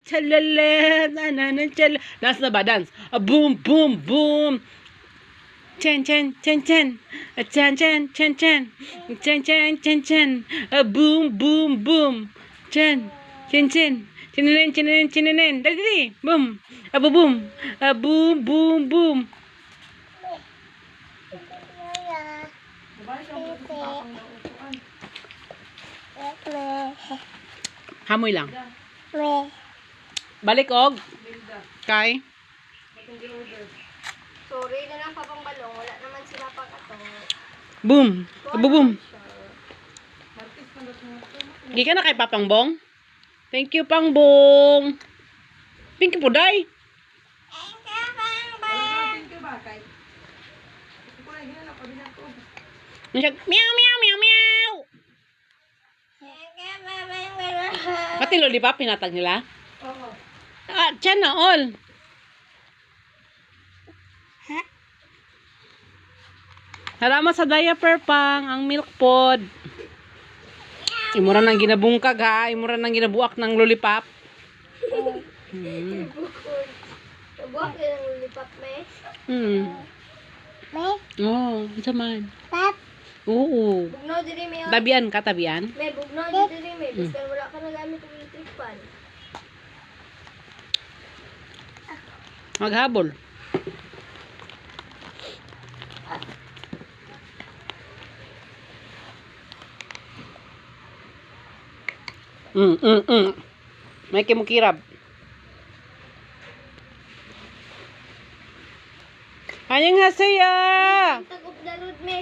Chalala, nanana, chala. Dance na ba? Dance. Boom, boom, boom. Chen, chen, chen, chen. Chen, chen, chen, chen. Chen, chen, chen, chen. Boom, boom, boom. Chen, chen, chen. Chininin, chininin, chininin. Dali, dali. Boom. Boom, boom. Boom, boom, boom. Hamoy lang. Balik og. Kay. Sorry na lang papang balong. Wala naman sila pang atong. Boom. Boom, boom. Di ka na kay Papang Bong? Thank you, Pang Bong. Thank you po, day. Meow, meow, meow, meow. Pati lollipop, pinatag nila? Oo. Tiyan na all. Salamat sa diaper pang, ang milk pod. Imura nang ginabungkag ha, imura nang ginabuak ng lollipop. Nabuak yun ang lipap, me. Me? Oh, isa man. Pap? Oo. Bugnaw diri, me. Tabian ka, tabian? Me, bugnaw diri, me. Biskan wala ka nagamit ng electric fan. Maghabol. May kimukirab. Anyang hasaya!